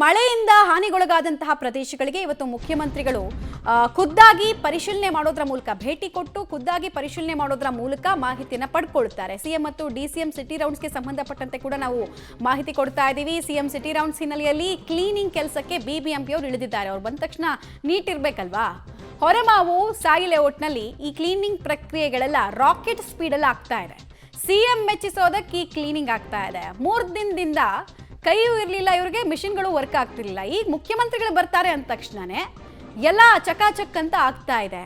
ಮಳೆಯಿಂದ ಹಾನಿಗೊಳಗಾದಂತಹ ಪ್ರದೇಶಗಳಿಗೆ ಇವತ್ತು ಮುಖ್ಯಮಂತ್ರಿಗಳು ಖುದ್ದಾಗಿ ಪರಿಶೀಲನೆ ಮಾಡೋದ್ರ ಮೂಲಕ ಭೇಟಿ ಕೊಟ್ಟು ಖುದ್ದಾಗಿ ಪರಿಶೀಲನೆ ಮಾಡೋದ್ರ ಮೂಲಕ ಮಾಹಿತಿಯನ್ನು ಪಡ್ಕೊಳ್ತಾರೆ. ಸಿಎಂ ಮತ್ತು ಡಿಸಿಎಂ ಸಿಟಿ ರೌಂಡ್ಸ್ಗೆ ಸಂಬಂಧಪಟ್ಟಂತೆ ಕೂಡ ನಾವು ಮಾಹಿತಿ ಕೊಡ್ತಾ ಇದ್ದೀವಿ. ಸಿಎಂ ಸಿಟಿ ರೌಂಡ್ಸ್ ಹಿನ್ನೆಲೆಯಲ್ಲಿ ಕ್ಲೀನಿಂಗ್ ಕೆಲಸಕ್ಕೆ ಬಿಬಿಎಂಪಿ ಅವರು ಇಳಿದಿದ್ದಾರೆ. ಅವ್ರು ಬಂದ ತಕ್ಷಣ ನೀಟ್ ಇರಬೇಕಲ್ವಾ. ಹೊರಮಾವು ಸಾಯಿ ಲೇಔಟ್ನಲ್ಲಿ ಈ ಕ್ಲೀನಿಂಗ್ ಪ್ರಕ್ರಿಯೆಗಳೆಲ್ಲ ರಾಕೆಟ್ ಸ್ಪೀಡಲ್ಲಿ ಆಗ್ತಾ ಇದೆ. ಸಿಎಂ ಮೆಚ್ಚಿಸೋದಕ್ಕೆ ಈ ಕ್ಲೀನಿಂಗ್ ಆಗ್ತಾ ಇದೆ. 3 ದಿನದಿಂದ ಕೈಯೂ ಇರಲಿಲ್ಲ, ಇವರಿಗೆ ಮಿಷಿನ್ಗಳು ವರ್ಕ್ ಆಗ್ತಿರ್ಲಿಲ್ಲ. ಈಗ ಮುಖ್ಯಮಂತ್ರಿಗಳು ಬರ್ತಾರೆ ಅಂದ ತಕ್ಷಣನೇ ಎಲ್ಲ ಚಕಾಚಕ್ ಅಂತ ಆಗ್ತಾ ಇದೆ.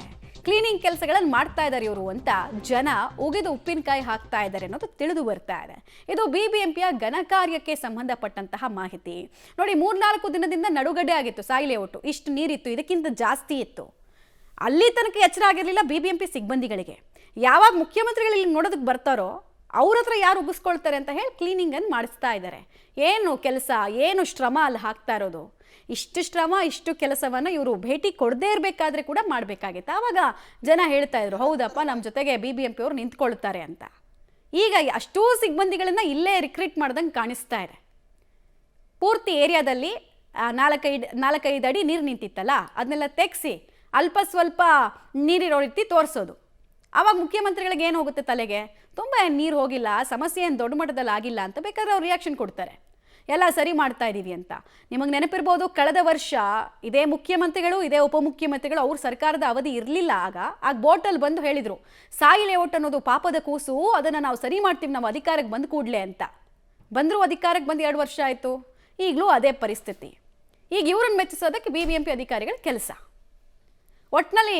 ಕ್ಲೀನಿಂಗ್ ಕೆಲಸಗಳನ್ನು ಮಾಡ್ತಾ ಇದ್ದಾರೆ ಇವರು ಅಂತ ಜನ ಉಗಿದು ಉಪ್ಪಿನಕಾಯಿ ಹಾಕ್ತಾ ಇದ್ದಾರೆ ಅನ್ನೋದು ತಿಳಿದು ಬರ್ತಾ ಇದೆ. ಇದು ಬಿಬಿಎಂಪಿಯ ಘನಕಾರ್ಯಕ್ಕೆ ಸಂಬಂಧಪಟ್ಟಂತಹ ಮಾಹಿತಿ. ನೋಡಿ, 3-4 ದಿನದಿಂದ ನಡುಗಡ್ಡೆ ಆಗಿತ್ತು ಸಾಯಿ ಲೇಔಟ್. ಇಷ್ಟು ನೀರಿತ್ತು, ಇದಕ್ಕಿಂತ ಜಾಸ್ತಿ ಇತ್ತು. ಅಲ್ಲಿ ತನಕ ಎಚ್ಚರ ಆಗಿರಲಿಲ್ಲ ಬಿಬಿಎಂಪಿ ಸಿಬ್ಬಂದಿಗಳಿಗೆ. ಯಾವಾಗ ಮುಖ್ಯಮಂತ್ರಿಗಳು ಇಲ್ಲಿ ನೋಡೋದಕ್ಕೆ ಬರ್ತಾರೋ ಅವ್ರ ಹತ್ರ ಯಾರು ಉಗಿಸ್ಕೊಳ್ತಾರೆ ಅಂತ ಹೇಳಿ ಕ್ಲೀನಿಂಗನ್ನು ಮಾಡಿಸ್ತಾ ಇದ್ದಾರೆ. ಏನು ಕೆಲಸ, ಏನು ಶ್ರಮ ಅಲ್ಲಿ ಹಾಕ್ತಾ ಇರೋದು. ಇಷ್ಟು ಶ್ರಮ, ಇಷ್ಟು ಕೆಲಸವನ್ನು ಇವರು ಭೇಟಿ ಕೊಡದೇ ಇರಬೇಕಾದ್ರೆ ಕೂಡ ಮಾಡಬೇಕಾಗಿತ್ತು. ಆವಾಗ ಜನ ಹೇಳ್ತಾ ಇದ್ರು, ಹೌದಪ್ಪ ನಮ್ಮ ಜೊತೆಗೆ ಬಿಬಿಎಂಪಿ ಅವರು ನಿಂತ್ಕೊಳ್ತಾರೆ ಅಂತ. ಈಗ ಅಷ್ಟೂ ಸಿಬ್ಬಂದಿಗಳನ್ನು ಇಲ್ಲೇ ರಿಕ್ರೂಟ್ ಮಾಡ್ದಂಗೆ ಕಾಣಿಸ್ತಾ ಇದೆ. ಪೂರ್ತಿ ಏರಿಯಾದಲ್ಲಿ 4-5 ಅಡಿ ನೀರು ನಿಂತಿತ್ತಲ್ಲ, ಅದನ್ನೆಲ್ಲ ತೆಗೆಸಿ ಅಲ್ಪ ಸ್ವಲ್ಪ ನೀರಿರೋ ರೀತಿ ತೋರಿಸೋದು. ಆವಾಗ ಮುಖ್ಯಮಂತ್ರಿಗಳಿಗೆ ಏನು ಹೋಗುತ್ತೆ ತಲೆಗೆ, ತುಂಬ ನೀರು ಹೋಗಿಲ್ಲ, ಸಮಸ್ಯೆ ಏನು ದೊಡ್ಡ ಮಟ್ಟದಲ್ಲಿ ಆಗಿಲ್ಲ ಅಂತ ಬೇಕಾದ್ರೆ ಅವ್ರು ರಿಯಾಕ್ಷನ್ ಕೊಡ್ತಾರೆ, ಎಲ್ಲ ಸರಿ ಮಾಡ್ತಾ ಇದ್ದೀವಿ ಅಂತ. ನಿಮಗೆ ನೆನಪಿರ್ಬೋದು, ಕಳೆದ ವರ್ಷ ಇದೇ ಮುಖ್ಯಮಂತ್ರಿಗಳು ಇದೇ ಉಪಮುಖ್ಯಮಂತ್ರಿಗಳು ಅವ್ರ ಸರ್ಕಾರದ ಅವಧಿ ಇರಲಿಲ್ಲ. ಆಗ ಬೋಟಲ್ಲಿ ಬಂದು ಹೇಳಿದರು, ಸಾಯಿ ಲೇಔಟ್ ಅನ್ನೋದು ಪಾಪದ ಕೂಸು, ಅದನ್ನು ನಾವು ಸರಿ ಮಾಡ್ತೀವಿ ನಾವು ಅಧಿಕಾರಕ್ಕೆ ಬಂದು ಕೂಡಲೇ ಅಂತ. ಬಂದರೂ ಅಧಿಕಾರಕ್ಕೆ ಬಂದು 2 ವರ್ಷ ಆಯಿತು. ಈಗಲೂ ಅದೇ ಪರಿಸ್ಥಿತಿ. ಈಗ ಇವ್ರನ್ನ ಮೆಚ್ಚಿಸೋದಕ್ಕೆ ಬಿಬಿಎಂಪಿ ಅಧಿಕಾರಿಗಳ ಕೆಲಸ. ಒಟ್ಟಿನಲ್ಲಿ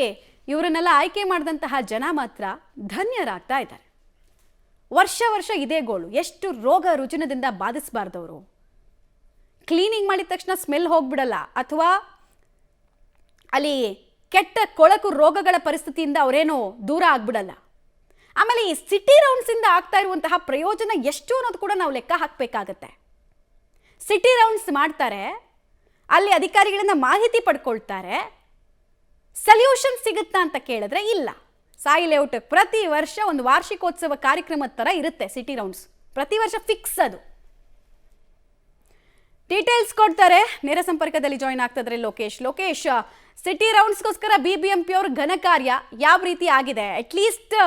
ಇವರನ್ನೆಲ್ಲ ಆಯ್ಕೆ ಮಾಡಿದಂತಹ ಜನ ಮಾತ್ರ ಧನ್ಯರಾಗ್ತಾ ಇದ್ದಾರೆ. ವರ್ಷ ಇದೇ ಗೋಳು. ಎಷ್ಟು ರೋಗ ರುಜಿನದಿಂದ ಬಾಧಿಸಬಾರ್ದವರು. ಕ್ಲೀನಿಂಗ್ ಮಾಡಿದ ತಕ್ಷಣ ಸ್ಮೆಲ್ ಹೋಗ್ಬಿಡಲ್ಲ, ಅಥವಾ ಅಲ್ಲಿ ಕೆಟ್ಟ ಕೊಳಕು ರೋಗಗಳ ಪರಿಸ್ಥಿತಿಯಿಂದ ಅವರೇನೋ ದೂರ ಆಗ್ಬಿಡಲ್ಲ. ಆಮೇಲೆ ಈ ಸಿಟಿ ರೌಂಡ್ಸಿಂದ ಆಗ್ತಾ ಇರುವಂತಹ ಪ್ರಯೋಜನ ಎಷ್ಟು ಅನ್ನೋದು ಕೂಡ ನಾವು ಲೆಕ್ಕ ಹಾಕಬೇಕಾಗತ್ತೆ. ಸಿಟಿ ರೌಂಡ್ಸ್ ಮಾಡ್ತಾರೆ, ಅಲ್ಲಿ ಅಧಿಕಾರಿಗಳಿಂದ ಮಾಹಿತಿ ಪಡ್ಕೊಳ್ತಾರೆ. ಸೊಲ್ಯೂಷನ್ ಸಿಗುತ್ತಾ ಅಂತ ಕೇಳಿದ್ರೆ ಇಲ್ಲ. ಸಾಯಿ ಲೇಔಟ್ ಪ್ರತಿ ವರ್ಷ ಒಂದು ವಾರ್ಷಿಕೋತ್ಸವ ಕಾರ್ಯಕ್ರಮದ ಥರ ಇರುತ್ತೆ ಸಿಟಿ ರೌಂಡ್ಸ್. ಪ್ರತಿ ವರ್ಷ ಫಿಕ್ಸ್ ಅದು. ಡೀಟೇಲ್ಸ್ ಕೊಡ್ತಾರೆ. ನೇರ ಸಂಪರ್ಕದಲ್ಲಿ ಜಾಯಿನ್ ಆಗ್ತಿದ್ರೆ ಲೋಕೇಶ್, ಸಿಟಿ ರೌಂಡ್ಸ್ಗೋಸ್ಕರ ಬಿಬಿಎಂಪಿ ಅವ್ರ ಘನ ಕಾರ್ಯ ಯಾವ ರೀತಿ ಆಗಿದೆ? ಅಟ್ಲೀಸ್ಟ್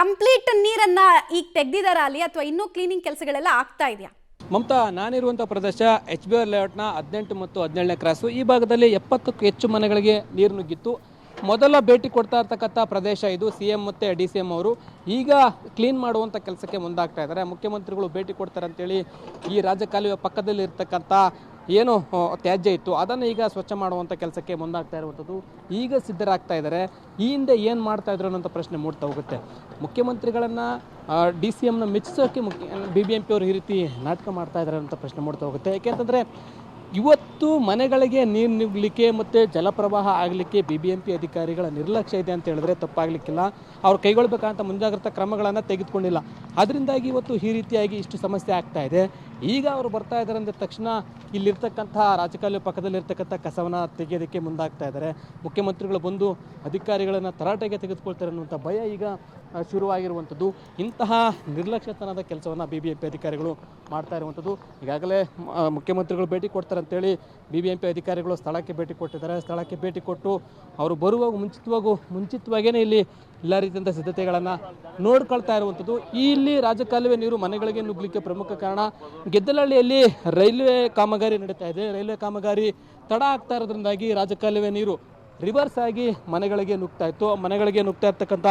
ಕಂಪ್ಲೀಟ್ ನೀರನ್ನ ಈಗ ತೆಗ್ದಿದಾರ ಅಲ್ಲಿ, ಅಥವಾ ಇನ್ನೂ ಕ್ಲೀನಿಂಗ್ ಕೆಲಸಗಳೆಲ್ಲ ಆಗ್ತಾ ಇದೆಯಾ? ಮಮತಾ, ನಾನಿರುವಂಥ ಪ್ರದೇಶ HBR ಲೇಔಟ್ನ 18 ಮತ್ತು 17ನೇ ಕ್ರಾಸು. ಈ ಭಾಗದಲ್ಲಿ 70ಕ್ಕೂ ಹೆಚ್ಚು ಮನೆಗಳಿಗೆ ನೀರು ನುಗ್ಗಿತ್ತು. ಮೊದಲ ಭೇಟಿ ಕೊಡ್ತಾ ಇರ್ತಕ್ಕಂಥ ಪ್ರದೇಶ ಇದು. ಸಿಎಂ ಮತ್ತು DCM ಅವರು ಈಗ ಕ್ಲೀನ್ ಮಾಡುವಂಥ ಕೆಲಸಕ್ಕೆ ಮುಂದಾಗ್ತಾ ಇದ್ದಾರೆ. ಮುಖ್ಯಮಂತ್ರಿಗಳು ಭೇಟಿ ಕೊಡ್ತಾರೆ ಅಂತೇಳಿ ಈ ರಾಜಕಾಲುವೆ ಪಕ್ಕದಲ್ಲಿ ಇರ್ತಕ್ಕಂಥ ಏನು ತ್ಯಾಜ್ಯ ಇತ್ತು ಅದನ್ನು ಈಗ ಸ್ವಚ್ಛ ಮಾಡುವಂಥ ಕೆಲಸಕ್ಕೆ ಮುಂದಾಗ್ತಾ ಇರುವಂಥದ್ದು. ಈಗ ಸಿದ್ಧರಾಗ್ತಾ ಇದ್ದಾರೆ. ಈ ಹಿಂದೆ ಏನು ಮಾಡ್ತಾ ಇದ್ರು ಅನ್ನೋಂಥ ಪ್ರಶ್ನೆ ಮೂಡ್ತಾ ಹೋಗುತ್ತೆ. ಮುಖ್ಯಮಂತ್ರಿಗಳನ್ನು DCMನ ಮೆಚ್ಚಿಸೋಕ್ಕೆ BBMP ಅವರು ಈ ರೀತಿ ನಾಟಕ ಮಾಡ್ತಾ ಇದ್ದಾರೆ ಅಂತ ಪ್ರಶ್ನೆ ಮೂಡ್ತಾ ಹೋಗುತ್ತೆ. ಯಾಕೆಂತಂದರೆ ಇವತ್ತು ಮನೆಗಳಿಗೆ ನೀರು ನುಗ್ಗಲಿಕ್ಕೆ ಮತ್ತು ಜಲಪ್ರವಾಹ ಆಗಲಿಕ್ಕೆ BBMP ಅಧಿಕಾರಿಗಳ ನಿರ್ಲಕ್ಷ್ಯ ಇದೆ ಅಂತ ಹೇಳಿದ್ರೆ ತಪ್ಪಾಗಲಿಕ್ಕಿಲ್ಲ. ಅವ್ರು ಕೈಗೊಳ್ಳಬೇಕಂತ ಮುಂಜಾಗ್ರತಾ ಕ್ರಮಗಳನ್ನು ತೆಗೆದುಕೊಂಡಿಲ್ಲ. ಅದರಿಂದಾಗಿ ಇವತ್ತು ಈ ರೀತಿಯಾಗಿ ಇಷ್ಟು ಸಮಸ್ಯೆ ಆಗ್ತಾ ಇದೆ. ಈಗ ಅವರು ಬರ್ತಾ ಇದ್ದಾರೆ ಅಂದ ತಕ್ಷಣ ಇಲ್ಲಿರ್ತಕ್ಕಂಥ ರಾಜಕಾಲುವೆ ಪಕ್ಕದಲ್ಲಿರ್ತಕ್ಕಂಥ ಕಸವನ್ನು ತೆಗೆಯೋದಕ್ಕೆ ಮುಂದಾಗ್ತಾ ಇದ್ದಾರೆ. ಮುಖ್ಯಮಂತ್ರಿಗಳು ಬಂದು ಅಧಿಕಾರಿಗಳನ್ನು ತರಾಟೆಗೆ ತೆಗೆದುಕೊಳ್ತಾರೆ ಅನ್ನುವಂಥ ಭಯ ಈಗ ಶುರುವಾಗಿರುವಂಥದ್ದು. ಇಂತಹ ನಿರ್ಲಕ್ಷ್ಯತನದ ಕೆಲಸವನ್ನು BBMP ಅಧಿಕಾರಿಗಳು ಮಾಡ್ತಾ ಇರುವಂಥದ್ದು. ಈಗಾಗಲೇ ಮುಖ್ಯಮಂತ್ರಿಗಳು ಭೇಟಿ ಕೊಡ್ತಾರೆ ಅಂತೇಳಿ BBMP ಅಧಿಕಾರಿಗಳು ಸ್ಥಳಕ್ಕೆ ಭೇಟಿ ಕೊಟ್ಟಿದ್ದಾರೆ. ಸ್ಥಳಕ್ಕೆ ಭೇಟಿ ಕೊಟ್ಟು ಅವರು ಬರುವಾಗ ಮುಂಚಿತವಾಗೇ ಇಲ್ಲಿ ಎಲ್ಲ ರೀತಿಯಂಥ ಸಿದ್ಧತೆಗಳನ್ನು ನೋಡ್ಕೊಳ್ತಾ ಇರುವಂಥದ್ದು. ಇಲ್ಲಿ ರಾಜಕಾಲುವೆ ನೀರು ಮನೆಗಳಿಗೆ ನುಗ್ಗಲಿಕ್ಕೆ ಪ್ರಮುಖ ಕಾರಣ ಗೆದ್ದಲಹಳ್ಳಿಯಲ್ಲಿ ರೈಲ್ವೆ ಕಾಮಗಾರಿ ನಡೀತಾ ಇದೆ. ರೈಲ್ವೆ ಕಾಮಗಾರಿ ತಡ ಆಗ್ತಾ ಇರೋದ್ರಿಂದಾಗಿ ರಾಜಕಾಲುವೆ ನೀರು ರಿವರ್ಸ್ ಆಗಿ ಮನೆಗಳಿಗೆ ನುಗ್ತಾ ಇತ್ತು. ಮನೆಗಳಿಗೆ ನುಗ್ತಾ ಇರ್ತಕ್ಕಂಥ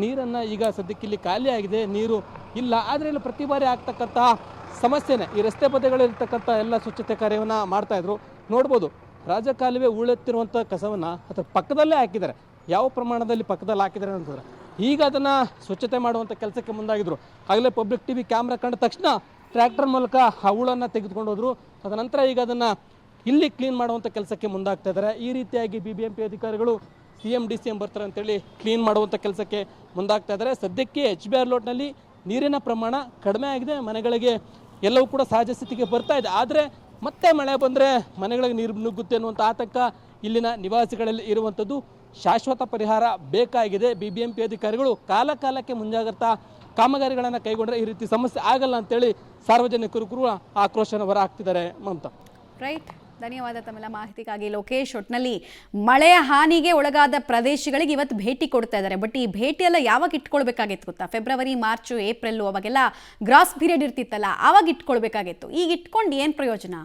ನೀರನ್ನು ಈಗ ಸದ್ಯಕ್ಕೆ ಇಲ್ಲಿ ಖಾಲಿ ಆಗಿದೆ, ನೀರು ಇಲ್ಲ. ಆದರೆ ಇಲ್ಲಿ ಪ್ರತಿ ಬಾರಿ ಆಗ್ತಕ್ಕಂಥ ಸಮಸ್ಯೆನೇ ಈ ರಸ್ತೆ ಬದಿಗಳಿರ್ತಕ್ಕಂಥ ಎಲ್ಲ ಸ್ವಚ್ಛತೆ ಕಾರ್ಯವನ್ನು ಮಾಡ್ತಾಯಿದ್ರು. ನೋಡ್ಬೋದು, ರಾಜಕಾಲುವೆ ಉಳೆತ್ತಿರುವಂಥ ಕಸವನ್ನು ಅದರ ಪಕ್ಕದಲ್ಲೇ ಹಾಕಿದ್ದಾರೆ. ಯಾವ ಪ್ರಮಾಣದಲ್ಲಿ ಪಕ್ಕದಲ್ಲಿ ಹಾಕಿದ್ದಾರೆ ಅಂತಂದ್ರೆ ಈಗ ಅದನ್ನು ಸ್ವಚ್ಛತೆ ಮಾಡುವಂಥ ಕೆಲಸಕ್ಕೆ ಮುಂದಾಗಿದ್ರು. ಆಗಲೇ ಪಬ್ಲಿಕ್ TV ಕ್ಯಾಮ್ರಾ ಕಂಡ ತಕ್ಷಣ ಟ್ರ್ಯಾಕ್ಟರ್ ಮೂಲಕ ಆ ಹೂಳನ್ನು ತೆಗೆದುಕೊಂಡು ಹೋದರು. ತದನಂತರ ಈಗ ಅದನ್ನು ಇಲ್ಲಿ ಕ್ಲೀನ್ ಮಾಡುವಂಥ ಕೆಲಸಕ್ಕೆ ಮುಂದಾಗ್ತಾ ಇದ್ದಾರೆ. ಈ ರೀತಿಯಾಗಿ BBMP ಅಧಿಕಾರಿಗಳು CM DCM ಬರ್ತಾರೆ ಅಂತೇಳಿ ಕ್ಲೀನ್ ಮಾಡುವಂಥ ಕೆಲಸಕ್ಕೆ ಮುಂದಾಗ್ತಾ ಇದ್ದಾರೆ. ಸದ್ಯಕ್ಕೆ HBR ಲೇಔಟ್ನಲ್ಲಿ ನೀರಿನ ಪ್ರಮಾಣ ಕಡಿಮೆ ಆಗಿದೆ. ಮನೆಗಳಿಗೆ ಎಲ್ಲವೂ ಕೂಡ ಸಹಜ ಸ್ಥಿತಿಗೆ ಬರ್ತಾ ಇದೆ. ಆದರೆ ಮತ್ತೆ ಮಳೆ ಬಂದರೆ ಮನೆಗಳಿಗೆ ನೀರು ನುಗ್ಗುತ್ತೆ ಅನ್ನುವಂಥ ಆತಂಕ ಇಲ್ಲಿನ ನಿವಾಸಿಗಳಲ್ಲಿ ಇರುವಂಥದ್ದು. ಶಾಶ್ವತ ಪರಿಹಾರ ಬೇಕಾಗಿದೆ. BBMP ಅಧಿಕಾರಿಗಳು ಕಾಲಕ್ಕೆ ಮುಂಜಾಗ್ರತಾ ಕಾಮಗಾರಿಗಳನ್ನು ಕೈಗೊಂಡ್ರೆ ಈ ರೀತಿ ಸಮಸ್ಯೆ ಆಗಲ್ಲ ಅಂತೇಳಿ ಸಾರ್ವಜನಿಕರು ಕೂಡ ಆಕ್ರೋಶನ ಹೊರ ಹಾಕ್ತಿದ್ದಾರೆ. ಮಮತಾ, ರೈಟ್. ಧನ್ಯವಾದ ತಮ್ಮೆಲ್ಲ ಮಾಹಿತಿಗಾಗಿ ಲೋಕೇಶ್. ಒಟ್ನಲ್ಲಿ ಮಳೆಯ ಹಾನಿಗೆ ಒಳಗಾದ ಪ್ರದೇಶಗಳಿಗೆ ಇವತ್ತು ಭೇಟಿ ಕೊಡ್ತಾ ಇದ್ದಾರೆ. ಬಟ್ ಈ ಭೇಟಿ ಎಲ್ಲ ಯಾವಾಗ ಇಟ್ಕೊಳ್ಬೇಕಾಗಿತ್ತು ಗೊತ್ತಾ? ಫೆಬ್ರವರಿ, ಮಾರ್ಚ್, ಏಪ್ರಿಲ್ ಅವಾಗೆಲ್ಲ ಗ್ರಾಸ್ ಪೀರಿಯಡ್ ಇರ್ತಿತ್ತಲ್ಲ, ಆವಾಗ ಇಟ್ಕೊಳ್ಬೇಕಾಗಿತ್ತು. ಈಗ ಇಟ್ಕೊಂಡು ಏನು ಪ್ರಯೋಜನ?